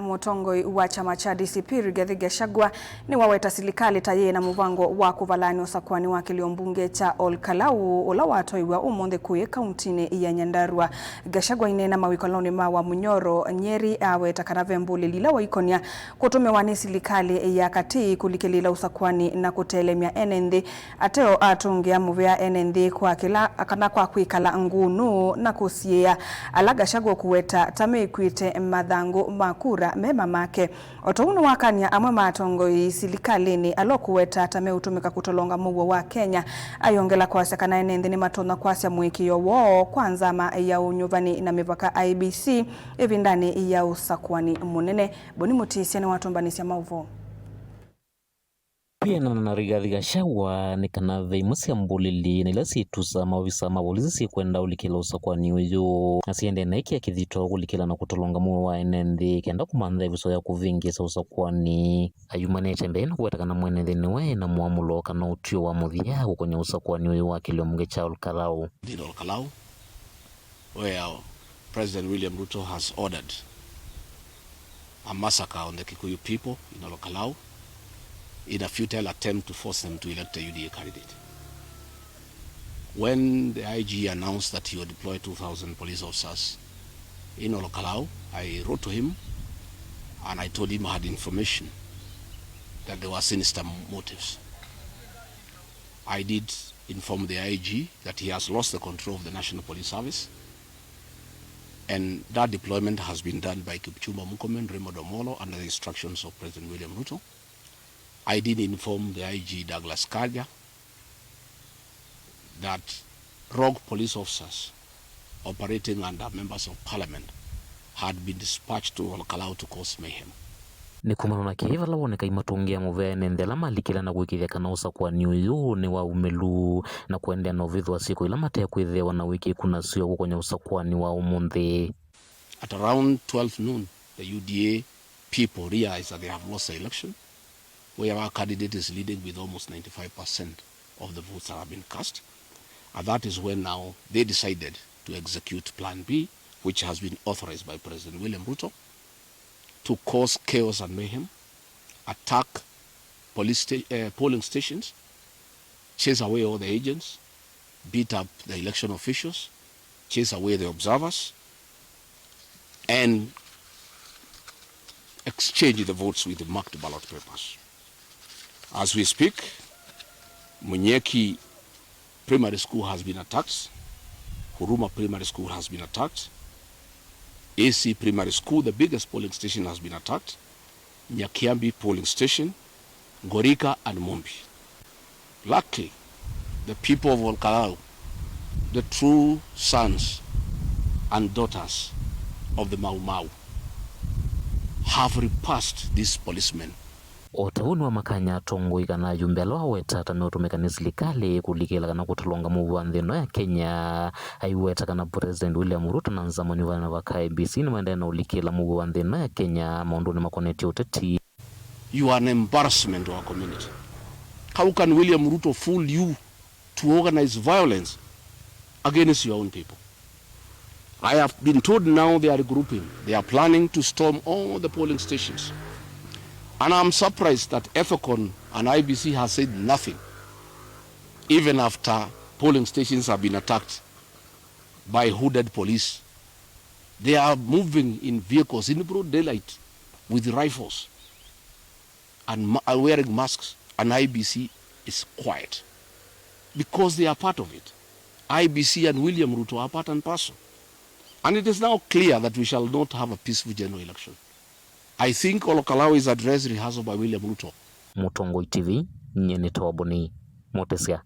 Mutongoi wa chama cha DCP Rigathi Gachagua niwaweta silikali taye na muvango wa kuvalaanya usakuani wa kiliombunge cha Kalou ula watwaiiw'a umunthi kuya kauntini ya Nyandarua. Gachagua inena mawikoloni wa Munyoro Nyeri aweta kana vembuli lila waikonia kutumewa ni silikali ya kati kulikilila usakuani na kutelemia enenthi ateo atungia muvea enenthi kwa kila kana kwa kwikala ngunu na kusiea ala Gachagua kuweta tameikwite mathangu makura mema make otounu wakania amwe matongoi silikalini alokuweta tameutumika kutolonga muwo wa Kenya ayongela kwasya kana enenthi ni matona kwasya mwikio wo kwanza ma ya unyuvani na mivaka IBC evindani ya usakuani munene boni Muti ni watombanisya mauvo pia na Rigathi Gachagua ni kana veimusia mbulili na ila situsa Maovisa ma Volisi kwenda ulikila usakuani uyu asiende na iki akithito ulikila na kutolonga muwe wa enenthi kenda kumantha iviso ya kuvingisa usakuani ayumanete mbenu kuwetakana mwenenthi niwe na muamulo kana utio wa muthia kukonya usakuani uyu wa kiliombunge cha Kalou. Kalou, where President William Ruto has ordered a massacre on the Kikuyu people in Kalou in a futile attempt to force them to elect a UDA candidate. When the IG announced that he would deploy 2,000 police officers in Kalou, I wrote to him and I told him I had information that there were sinister motives. I did inform the IG that he has lost the control of the National Police Service, and that deployment has been done by Kipchumba Murkomen, Raymond Omolo under the instructions of President William Ruto. I did inform the IG Douglas Kaja that rogue police officers operating under members of parliament had been dispatched to Kalou to cause mayhem. Ni kumana na kiva la woneka imatungia muvea enenthi ala malikila na gwikithia kana usakuani uyu ni wa umelu na kuendea na uvithu wa siku ila matea kwithiwa na wiki kuna sio gukonya usakuani wa umunthi. At around 12 noon, the UDA people realized that they have lost the election, where our candidate is leading with almost 95% of the votes that have been cast. And that is when now they decided to execute Plan B, which has been authorized by President William Ruto, to cause chaos and mayhem, attack polling stations, chase away all the agents, beat up the election officials, chase away the observers, and exchange the votes with the marked ballot papers. As we speak, Munyeki Primary School has been attacked, Huruma Primary School has been attacked, AC Primary School, the biggest polling station, has been attacked, Nyakiambi polling station, Gorika and Mumbi. Luckily, the people of Kalou, the true sons and daughters of the Mau Mau, have repulsed these policemen. Otauni wa makanya tongoi kana yumbelo aweta tameutumika ni silikali kulikila kana kutolonga muvanthi no ya Kenya aiweta kana President William Ruto na nzamani wana wa IBC ni mwenda na ulikila muvanthi no ya Kenya maundu ni makoneti uteti. You are an embarrassment to our community. How can William Ruto fool you to organize violence against your own people? I have been told now they are regrouping. They are planning to storm all the polling stations. And I'm surprised that EFECON and IBC has said nothing, even after polling stations have been attacked by hooded police. They are moving in vehicles in broad daylight with rifles and are wearing masks, and IBC is quiet because they are part of it. IBC and William Ruto are part and parcel. And it is now clear that we shall not have a peaceful general election. I think Kalou is address rehearsal by William Ruto. Mutongoi TV, Nyenetoa Boni, Motesia.